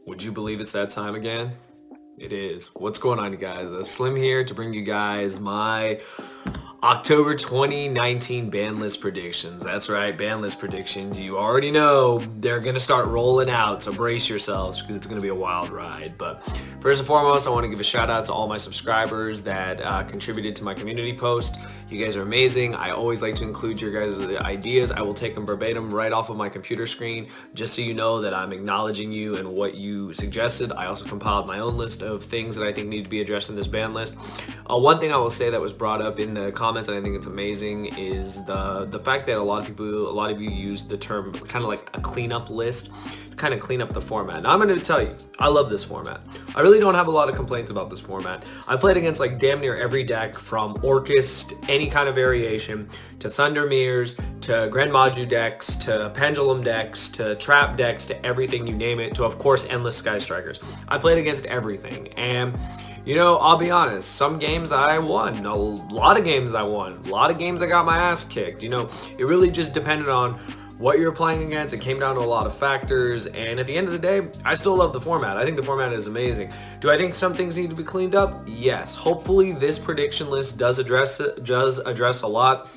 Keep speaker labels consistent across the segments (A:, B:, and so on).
A: Would you believe it's that time again? It is. What's going on, you guys? Slim here to bring you guys my October 2019 ban list predictions. That's right, ban list predictions. You already know they're going to start rolling out, so brace yourselves because it's going to be a wild ride. But first and foremost, I want to give a shout out to all my subscribers that contributed to my community post. You guys are amazing. I always like to include your guys' ideas. I will take them verbatim right off of my computer screen just so you know that I'm acknowledging you and what you suggested. I also compiled my own list of things that I think need to be addressed in this ban list. One thing I will say that was brought up in the comments, and I think it's amazing, is the fact that a lot of you use the term kind of like a cleanup list to kind of clean up the format. Now I'm going to tell you, I love this format. I really don't have a lot of complaints about this format. I played against like damn near every deck, from Orcust, any kind of variation, to Thunder Mirrors, to Grand Maju decks, to Pendulum decks, to Trap decks, to everything, you name it, to of course Endless Sky Strikers. I played against everything, and you know, I'll be honest, some games I won, a lot of games I won, a lot of games I got my ass kicked. You know, it really just depended on what you're playing against. It came down to a lot of factors, and at the end of the day, I still love the format. I think the format is amazing. Do I think some things need to be cleaned up? Yes. Hopefully this prediction list does address a lot.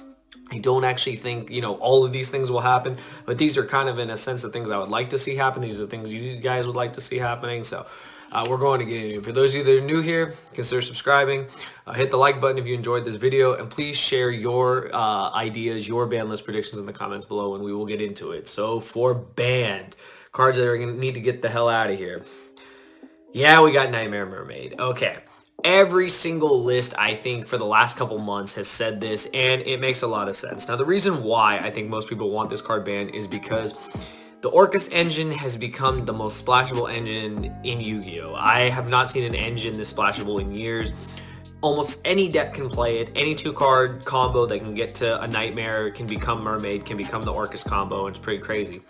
A: I don't actually think, you know, all of these things will happen, but these are kind of, in a sense, the things I would like to see happen. These are things you guys would like to see happening, so we're going to get into it. For those of you that are new here, consider subscribing. Hit the like button if you enjoyed this video, and please share your ideas, your ban list predictions in the comments below, and we will get into it. So for banned cards that are going to need to get the hell out of here. Yeah, we got Nightmare Mermaid. Okay. Every single list, I think, for the last couple months has said this, and it makes a lot of sense. Now, the reason why I think most people want this card banned is because the Orcust engine has become the most splashable engine in Yu-Gi-Oh! I have not seen an engine this splashable in years. Almost any deck can play it. Any two-card combo that can get to a Nightmare can become Mermaid, can become the Orcust combo, and it's pretty crazy.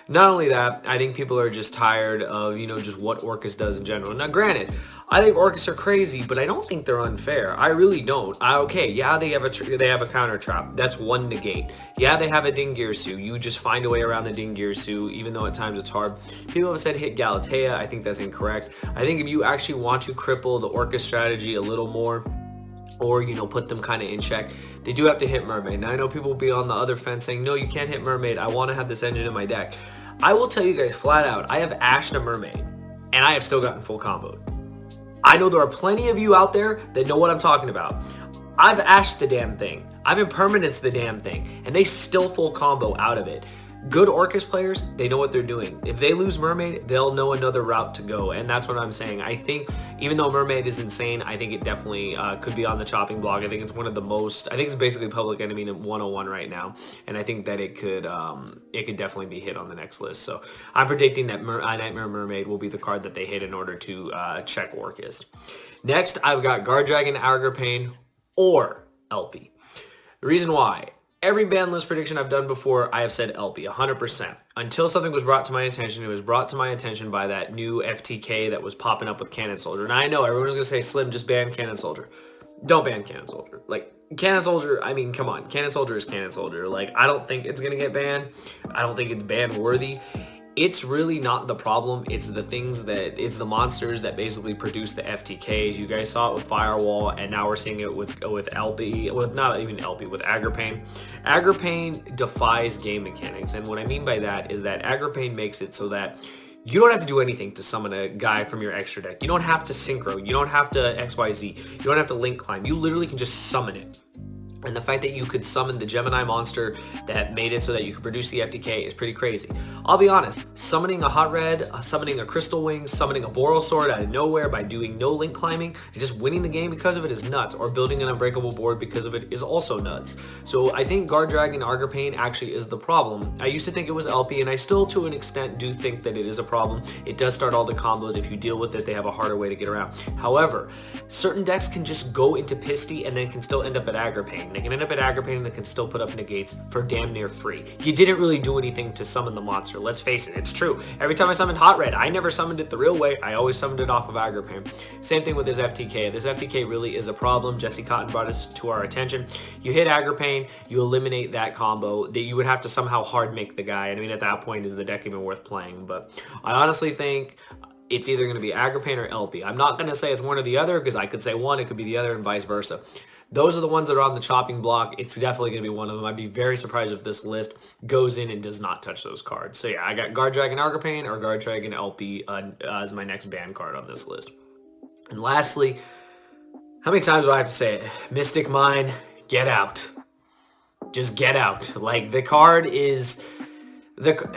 A: Not only that, I think people are just tired of, you know, just what Orcust does in general. Now, granted, I think Orcusts are crazy, but I don't think they're unfair. I really don't. Okay, yeah, they have a counter trap. That's one negate. Yeah, they have a Dingirsu. You just find a way around the Dingirsu, even though at times it's hard. People have said hit Galatea. I think that's incorrect. I think if you actually want to cripple the Orcust strategy a little more, or, you know, put them kind of in check, they do have to hit Mermaid. Now, I know people will be on the other fence saying, no, you can't hit Mermaid. I want to have this engine in my deck. I will tell you guys flat out, I have Ashed a Mermaid, and I have still gotten full comboed. I know there are plenty of you out there that know what I'm talking about. I've Ashed the damn thing. I've impermanenced the damn thing, and they still full combo out of it. Good Orcust players, they know what they're doing. If they lose Mermaid, they'll know another route to go, and that's what I'm saying. I think, even though Mermaid is insane, I think it definitely could be on the chopping block. I think it's one of the most, I think it's basically Public Enemy 101 right now, and I think that it could definitely be hit on the next list. So I'm predicting that Nightmare Mermaid will be the card that they hit in order to check Orcust. Next, I've got Guard Dragon, Agripane, or LP. The reason why: every ban list prediction I've done before, I have said LP, 100%. Until something was brought to my attention. It was brought to my attention by that new FTK that was popping up with Cannon Soldier. And I know everyone's going to say, Slim, just ban Cannon Soldier. Don't ban Cannon Soldier. Like, Cannon Soldier, I mean, come on. Cannon Soldier is Cannon Soldier. Like, I don't think it's going to get banned. I don't think it's ban worthy. It's really not the problem. It's the things that, it's the monsters that basically produce the FTKs. You guys saw it with Firewall, and now we're seeing it with LP, with not even LP, with Agripane. Agripane defies game mechanics, and what I mean by that is that Agripane makes it so that you don't have to do anything to summon a guy from your extra deck. You don't have to synchro. You don't have to XYZ. You don't have to link climb. You literally can just summon it. And the fact that you could summon the Gemini monster that made it so that you could produce the FTK is pretty crazy. I'll be honest, summoning a Hot Red, summoning a Crystal Wing, summoning a Boral Sword out of nowhere by doing no link climbing, and just winning the game because of it is nuts, or building an unbreakable board because of it is also nuts. So I think Guard Dragon Agripane actually is the problem. I used to think it was LP, and I still to an extent do think that it is a problem. It does start all the combos. If you deal with it, they have a harder way to get around. However, certain decks can just go into Pisty and then can still end up at Agripane. They can end up at Agripane and they can still put up negates for damn near free. You didn't really do anything to summon the monster. Let's face it, it's true. Every time I summoned Hot Red, I never summoned it the real way. I always summoned it off of Agripane. Same thing with this FTK. This FTK really is a problem. Jesse Cotton brought it to our attention. You hit Agripane, you eliminate that combo. That you would have to somehow hard make the guy. I mean, at that point, is the deck even worth playing? But I honestly think it's either going to be Agripane or LP. I'm not going to say it's one or the other because I could say one, it could be the other, and vice versa. Those are the ones that are on the chopping block. It's definitely going to be one of them. I'd be very surprised if this list goes in and does not touch those cards. So yeah, I got Guard Dragon Agripane or Guard Dragon LP as my next ban card on this list. And lastly, how many times do I have to say it? Mystic Mine, get out. Just get out. Like, the card is...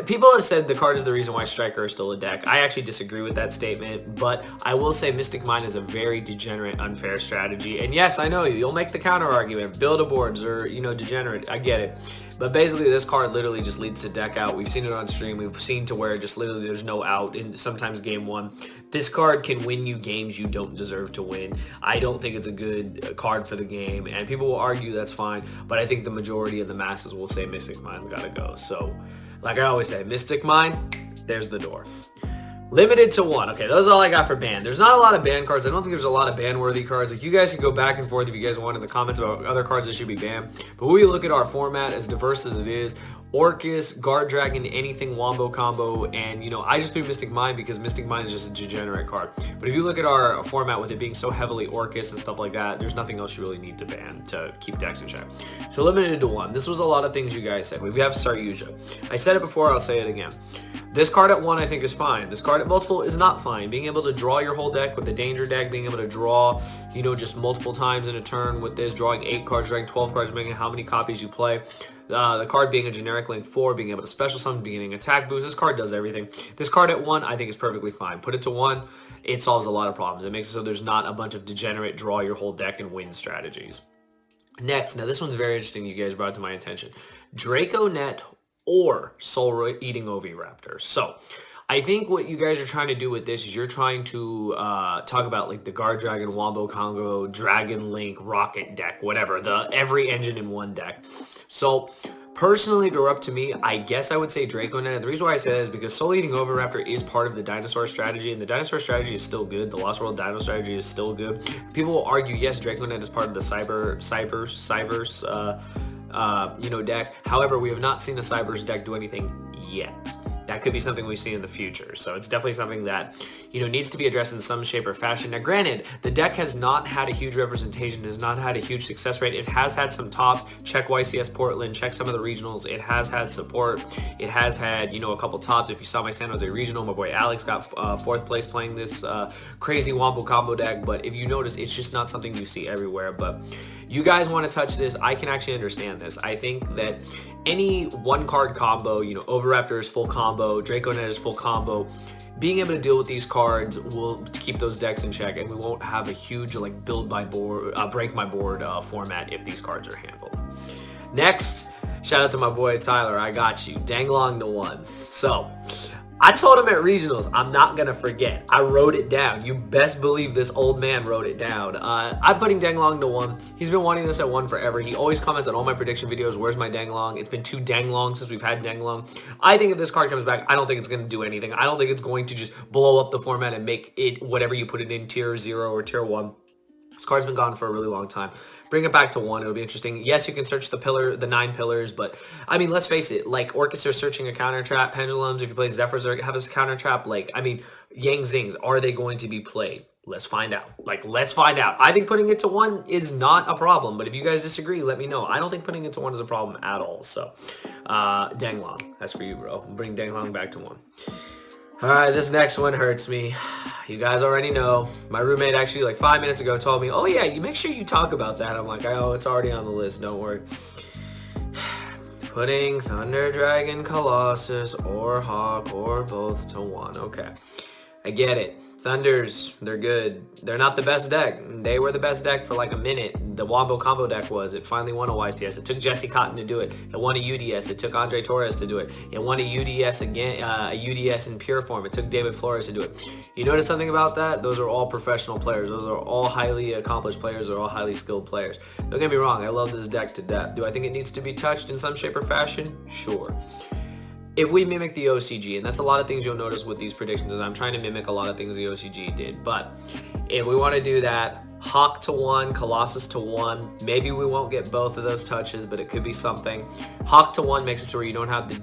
A: People have said the card is the reason why Striker is still a deck. I actually disagree with that statement, but I will say Mystic Mine is a very degenerate, unfair strategy. And yes, I know you'll make the counter argument, build-a-boards or, you know, degenerate. I get it. But basically, this card literally just leads to deck out. We've seen it on stream. We've seen to where just literally there's no out in sometimes game one. This card can win you games you don't deserve to win. I don't think it's a good card for the game, and people will argue that's fine, but I think the majority of the masses will say Mystic Mine's gotta go. So, like I always say, Mystic Mine, there's the door. Limited to 1. Okay, that's all I got for ban. There's not a lot of ban cards. I don't think there's a lot of ban-worthy cards. Like, you guys can go back and forth if you guys want in the comments about other cards that should be banned. But when we look at our format, as diverse as it is, Orcus, Guard Dragon, anything Wombo combo, and, you know, I just threw Mystic Mine because Mystic Mine is just a degenerate card. But if you look at our format with it being so heavily Orcus and stuff like that, there's nothing else you really need to ban to keep decks in check. So limited to 1. This was a lot of things you guys said. We have SlimYGO. I said it before, I'll say it again. This card at 1 I think is fine. This card at multiple is not fine. Being able to draw your whole deck with the danger deck, being able to draw, you know, just multiple times in a turn with this, drawing 8 cards, drawing 12 cards, depending on how many copies you play. The card being a generic link 4, being able to special summon, beginning attack boost. This card does everything. This card at 1 I think is perfectly fine. Put it to 1, it solves a lot of problems. It makes it so there's not a bunch of degenerate draw your whole deck and win strategies. Next, now this one's very interesting, you guys brought to my attention. Draconet or Soul Eating Oviraptor. So I think what you guys are trying to do with this is you're trying to talk about like the Guard Dragon, Wombo Congo, Dragon Link, Rocket deck, whatever, the every engine in one deck. So personally, if it were up to me, I guess I would say Draconet. The reason why I say that is because Soul Eating Oviraptor is part of the dinosaur strategy, and the dinosaur strategy is still good. The Lost World Dino strategy is still good. People will argue, yes, Draconet is part of the Cyberse you know, deck. However, we have not seen a Cyberse deck do anything yet. That could be something we see in the future. So it's definitely something that, you know, needs to be addressed in some shape or fashion. Now, granted, the deck has not had a huge representation, has not had a huge success rate. It has had some tops. Check YCS Portland, check some of the regionals. It has had support. It has had, you know, a couple tops. If you saw my San Jose regional, my boy Alex got 4th place playing this crazy Wombo combo deck. But if you notice, it's just not something you see everywhere. But you guys want to touch this, I can actually understand this. I think that any one card combo, you know, Oviraptor is full combo, Draconet is full combo, being able to deal with these cards will keep those decks in check, and we won't have a huge like build my board, break my board format if these cards are handled. Next, shout out to my boy Tyler, I got you, Danglong to 1. So I told him at regionals, I'm not gonna forget. I wrote it down. You best believe this old man wrote it down. I'm putting Danglong to 1. He's been wanting this at 1 forever. He always comments on all my prediction videos, where's my Danglong? It's been 2 Danglong since we've had Danglong. I think if this card comes back, I don't think it's gonna do anything. I don't think it's going to just blow up the format and make it whatever you put it in tier 0 or tier 1. This card's been gone for a really long time. Bring it back to 1. It'll be interesting. Yes, you can search the 9 pillars, but I mean, let's face it. Like Orcus are searching a counter trap. Pendulums, if you play Zephyrs, have a counter trap. Like, I mean, Yang Zings, are they going to be played? Let's find out. Like, let's find out. I think putting it to 1 is not a problem, but if you guys disagree, let me know. I don't think putting it to 1 is a problem at all. So, Danglong, that's for you, bro. Bring Danglong back to 1. All right, this next one hurts me. You guys already know. My roommate actually like 5 minutes ago told me, oh yeah, you make sure you talk about that. I'm like, oh, it's already on the list, don't worry. Putting Thunder Dragon, Colossus, or Hawk, or both to 1. Okay, I get it. Thunders, they're good. They're not the best deck. They were the best deck for like a minute. The Wombo combo deck was. It finally won a YCS. It took Jesse Cotton to do it. It won a UDS. It took Andre Torres to do it. It won a UDS again, a UDS in pure form. It took David Flores to do it. You notice something about that? Those are all professional players. Those are all highly accomplished players. They're all highly skilled players. Don't get me wrong. I love this deck to death. Do I think it needs to be touched in some shape or fashion? Sure. If we mimic the OCG, and that's a lot of things you'll notice with these predictions, is I'm trying to mimic a lot of things the OCG did. But if we want to do that, Hawk to 1, Colossus to 1. Maybe we won't get both of those touches, but it could be something. Hawk to 1 makes it so where you don't have the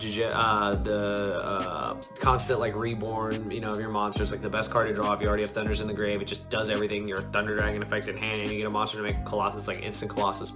A: constant like reborn, you know, of your monsters. Like the best card to draw if you already have Thunders in the grave. It just does everything. Your Thunder Dragon effect in hand, and you get a monster to make a Colossus, like instant Colossus.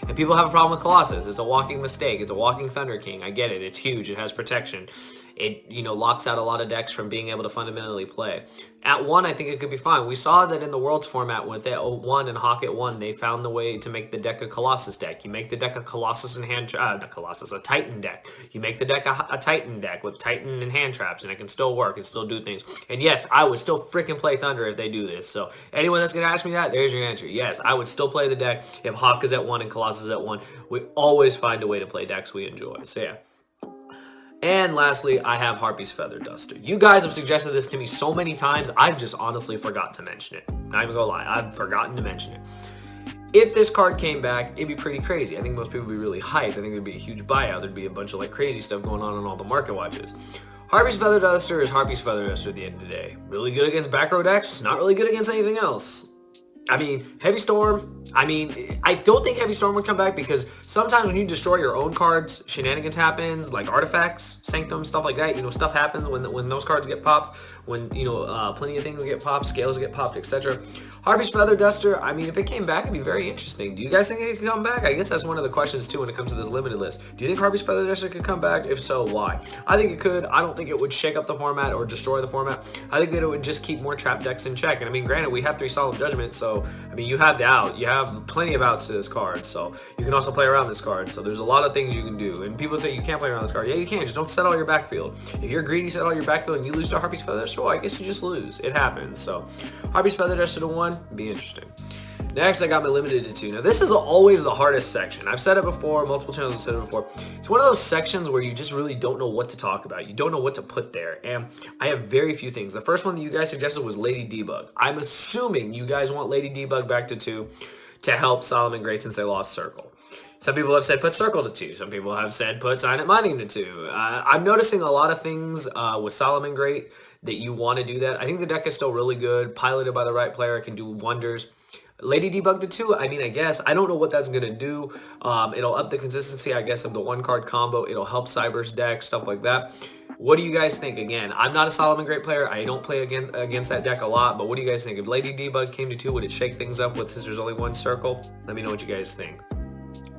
A: And people have a problem with Colossus. It's a walking mistake. It's a walking Thunder King. I get it. It's huge. It has protection. It, you know, locks out a lot of decks from being able to fundamentally play. At 1, I think it could be fine. We saw that in the Worlds format with that 1 and Hawk at 1, they found the way to make the deck a Colossus deck. You make the deck a Colossus and hand, not Colossus, a Titan deck. You make the deck a Titan deck with Titan and hand traps, and it can still work and still do things. And yes, I would still freaking play Thunder if they do this. So anyone that's going to ask me that, there's your answer. Yes, I would still play the deck if Hawk is at 1 and Colossus is at 1. We always find a way to play decks we enjoy. So yeah. And lastly, I have Harpy's Feather Duster. You guys have suggested this to me so many times, I've just honestly forgot to mention it. Not even gonna lie, I've forgotten to mention it. If this card came back, it'd be pretty crazy. I think most people would be really hyped. I think there'd be a huge buyout. There'd be a bunch of like crazy stuff going on all the market watches. Harpy's Feather Duster is Harpy's Feather Duster at the end of the day. Really good against back row decks, not really good against anything else. I mean, Heavy Storm, I mean, I don't think Heavy Storm would come back because sometimes when you destroy your own cards, shenanigans happens, like artifacts, sanctum, stuff like that. You know, stuff happens when those cards get popped, when, you know, plenty of things get popped, scales get popped, etc. Harpy's Feather Duster, I mean, if it came back, it'd be very interesting. Do you guys think it could come back? I guess that's one of the questions, too, when it comes to this limited list. Do you think Harpy's Feather Duster could come back? If so, why? I think it could. I don't think it would shake up the format or destroy the format. I think that it would just keep more trap decks in check. And, I mean, granted, we have 3 Solemn Judgment, so, I mean, you have the out. You have plenty of outs to this card, so you can also play around this card. So there's a lot of things you can do. And people say you can't play around this card. Yeah, you can. Just don't set all your backfield. If you're greedy, set all your backfield, and you lose to Harpy's Feather Duster, well, I guess you just lose. It happens. So Harpy's Feather Duster to 1, be interesting. Next, I got my limited to 2. Now, this is always the hardest section. I've said it before. Multiple channels have said it before. It's one of those sections where you just really don't know what to talk about. You don't know what to put there. And I have very few things. The first one that you guys suggested was Lady Debug. I'm assuming you guys want Lady Debug back to 2 to help Solomon Great since they lost Circle. Some people have said put Circle to 2. Some people have said put Signet Mining to 2. I'm noticing a lot of things with Solomon Great that you want to do that. I think the deck is still really good. Piloted by the right player, it can do wonders. Lady Debug to 2, I mean, I guess. I don't know what that's going to do. It'll up the consistency, I guess, of the 1-card combo. It'll help Cyber's deck, stuff like that. What do you guys think? Again, I'm not a Solomon Great player. I don't play against that deck a lot, but what do you guys think? If Lady Debug came to 2, would it shake things up since there's only 1 circle? Let me know what you guys think.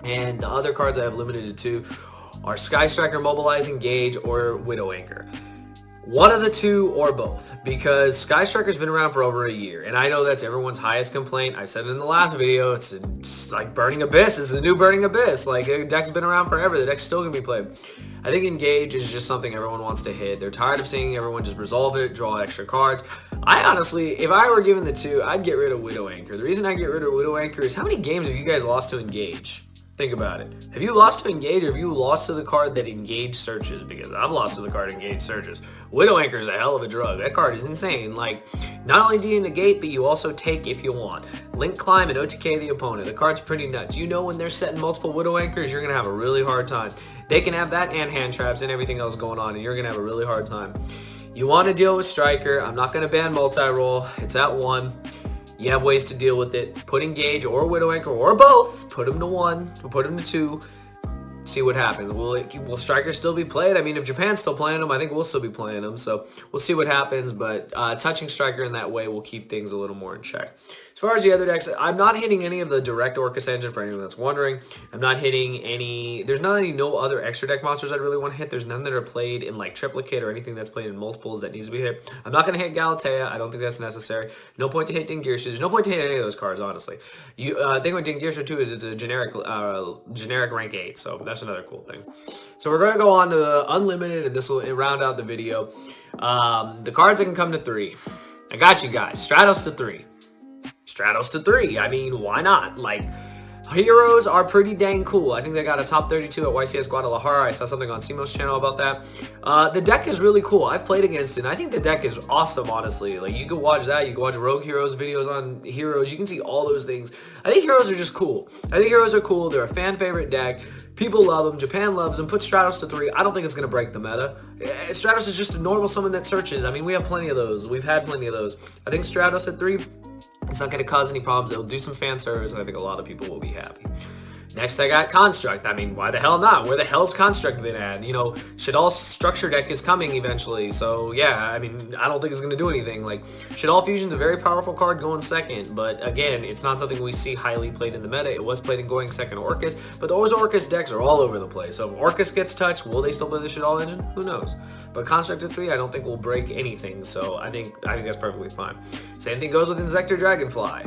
A: And the other cards I have limited to 2 are Sky Striker, Mobilize, Engage, or Widow Anchor. One of the 2 or both, because Sky Striker's been around for over a year, and I know that's everyone's highest complaint. I said it in the last video, it's like Burning Abyss. It's the new Burning Abyss. Like, the deck's been around forever. The deck's still going to be played. I think Engage is just something everyone wants to hit. They're tired of seeing everyone just resolve it, draw extra cards. I honestly, if I were given the 2, I'd get rid of Widow Anchor. The reason I get rid of Widow Anchor is how many games have you guys lost to Engage? Think about it. Have you lost to Engage, or have you lost to the card that Engage searches? Because I've lost to the card Engage searches. Widow Anchor is a hell of a drug. That card is insane. Like, not only do you negate, but you also take if you want. Link Climb and OTK the opponent. The card's pretty nuts. You know when they're setting multiple Widow Anchors, you're going to have a really hard time. They can have that and hand traps and everything else going on, and you're going to have a really hard time. You want to deal with Striker. I'm not going to ban multi-roll. It's at 1. You have ways to deal with it. Put Engage or Widow Anchor or both. Put them to 1 or put them to 2. See what happens. Will Striker still be played? I mean, if Japan's still playing them, I think we'll still be playing them. So we'll see what happens. But touching Striker in that way will keep things a little more in check. As far as the other decks, I'm not hitting any of the direct Orcus engine for anyone that's wondering. I'm not hitting any... There's no other extra deck monsters I'd really want to hit. There's none that are played in like triplicate or anything that's played in multiples that needs to be hit. I'm not going to hit Galatea. I don't think that's necessary. No point to hit Dingirshu. There's no point to hit any of those cards, honestly. The thing with Dingirshu too is it's a generic rank 8, so that's another cool thing. So we're going to go on to Unlimited, and this will round out the video. The cards that can come to 3. I got you guys. Stratos to 3. Stratos to 3. I mean, why not? Like, heroes are pretty dang cool. I think they got a top 32 at YCS Guadalajara. I saw something on Simo's channel about that. The deck is really cool. I've played against it, and I think the deck is awesome, honestly. Like, you can watch that. You can watch Rogue Heroes videos on Heroes. You can see all those things. I think Heroes are just cool. I think Heroes are cool. They're a fan favorite deck. People love them. Japan loves them. Put Stratos to 3. I don't think it's going to break the meta. Stratos is just a normal summon that searches. I mean, we have plenty of those. We've had plenty of those. I think Stratos at 3 It's not going to cause any problems. It'll do some fan service, and I think a lot of people will be happy. Next, I got Construct. I mean, why the hell not? Where the hell's Construct been at? You know, Shadal's Structure deck is coming eventually. So, yeah, I mean, I don't think it's going to do anything. Like, Shadal Fusion's a very powerful card going second. But, again, it's not something we see highly played in the meta. It was played in going second Orcus. But those Orcus decks are all over the place. So, if Orcus gets touched, will they still play the Shadal engine? Who knows? But Construct at 3, I don't think will break anything. So, I think that's perfectly fine. Same thing goes with Insector Dragonfly.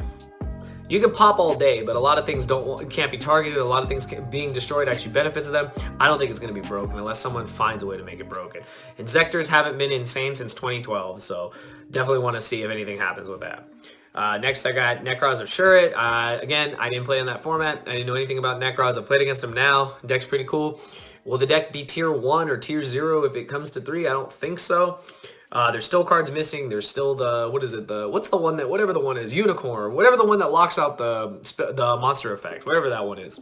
A: You can pop all day, but a lot of things can't be targeted. A lot of things being destroyed actually benefits them. I don't think it's going to be broken unless someone finds a way to make it broken. Insectors haven't been insane since 2012, so definitely want to see if anything happens with that. Next, I got Necros of Shurit. Again, I didn't play in that format. I didn't know anything about Necros. I played against them now. Deck's pretty cool. Will the deck be tier 1 or tier 0 if it comes to 3? I don't think so. There's still cards missing. There's still the, what's the one that, whatever the one is, Unicorn, whatever the one that locks out the monster effect, whatever that one is.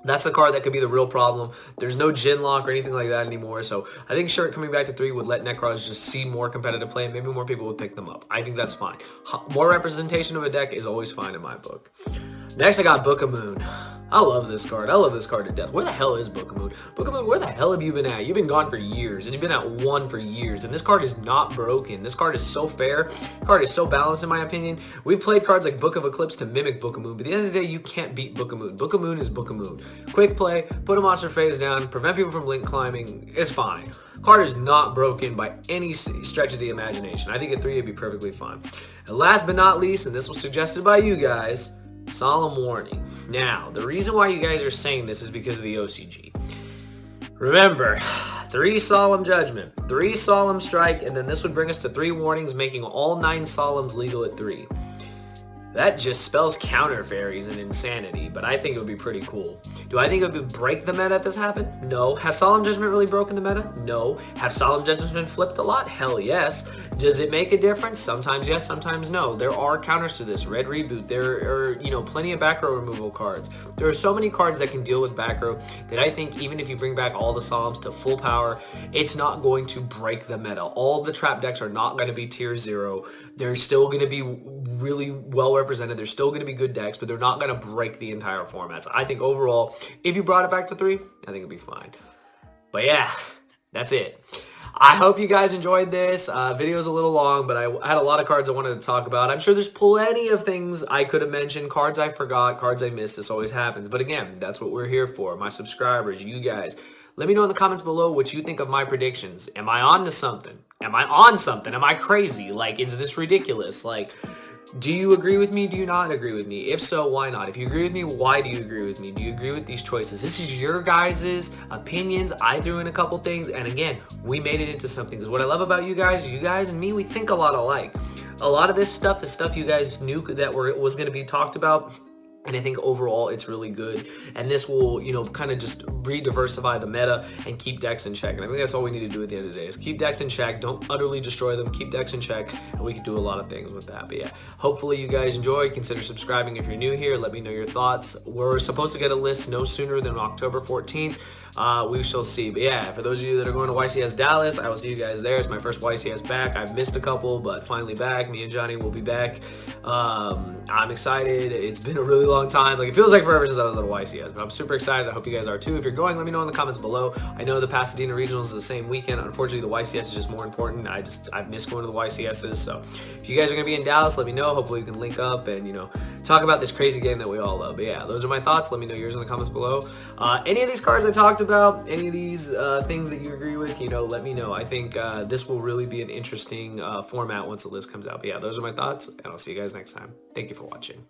A: That's the card that could be the real problem. There's no Gin Lock or anything like that anymore. So I think Shirt coming back to 3 would let Necros just see more competitive play, and maybe more people would pick them up. I think that's fine. More representation of a deck is always fine in my book. Next, I got Book of Moon. I love this card. I love this card to death. Where the hell is Book of Moon? Book of Moon, where the hell have you been at? You've been gone for years, and you've been at 1 for years, and this card is not broken. This card is so fair. This card is so balanced, in my opinion. We've played cards like Book of Eclipse to mimic Book of Moon, but at the end of the day, you can't beat Book of Moon. Book of Moon is Book of Moon. Quick play, put a monster phase down, prevent people from link climbing. It's fine. Card is not broken by any stretch of the imagination. I think at 3 it'd be perfectly fine. And last but not least, and this was suggested by you guys, Solemn Warning. Now, the reason why you guys are saying this is because of the OCG. Remember, 3 Solemn Judgment, 3 Solemn Strike, and then this would bring us to 3 warnings, making all 9 Solemns legal at 3. That just spells counter fairies and insanity, but I think it would be pretty cool. Do I think it would break the meta if this happened? No. Has Solemn Judgment really broken the meta? No. Have Solemn Judgments been flipped a lot? Hell yes. Does it make a difference? Sometimes yes, sometimes no. There are counters to this. Red Reboot. There are, plenty of back row removal cards. There are so many cards that can deal with back row that I think even if you bring back all the Solemns to full power, it's not going to break the meta. All the trap decks are not going to be tier 0. They're still going to be really well represented. They're still going to be good decks, but they're not going to break the entire formats. I think overall, if you brought it back to 3, I think it'd be fine. But yeah, that's it. I hope you guys enjoyed this. Video's a little long, but I had a lot of cards I wanted to talk about. I'm sure there's plenty of things I could have mentioned, cards I forgot, cards I missed. This always happens. But again, that's what we're here for. My subscribers, you guys. Let me know in the comments below what you think of my predictions. Am I on to something? Am I on something? Am I crazy? Like, is this ridiculous? Like, do you agree with me? Do you not agree with me? If so, why not? If you agree with me, why do you agree with me? Do you agree with these choices? This is your guys' opinions. I threw in a couple things, and again, we made it into something. Because what I love about you guys and me, we think a lot alike. A lot of this stuff is stuff you guys knew that was going to be talked about. And I think overall it's really good, and this will, kind of just re-diversify the meta and keep decks in check. And I think that's all we need to do at the end of the day is keep decks in check. Don't utterly destroy them. Keep decks in check, and we can do a lot of things with that. But yeah, hopefully you guys enjoy. Consider subscribing if you're new here. Let me know your thoughts. We're supposed to get a list no sooner than October 14th. We shall see. But yeah, for those of you that are going to YCS Dallas, I will see you guys there. It's my first YCS back. I've missed a couple, but finally back. Me and Johnny will be back. I'm excited. It's been a really long time. Like, it feels like forever since I was at a YCS, but I'm super excited. I hope you guys are too. If you're going, let me know in the comments below. I know the Pasadena Regionals is the same weekend. Unfortunately, the YCS is just more important. I've missed going to the YCSs. So if you guys are going to be in Dallas, let me know. Hopefully we can link up and, talk about this crazy game that we all love. But yeah, those are my thoughts. Let me know yours in the comments below. Any of these cards I talked about, any of these things that you agree with, let me know. I think this will really be an interesting format once the list comes out. But yeah, those are my thoughts, and I'll see you guys next time. Thank you for watching.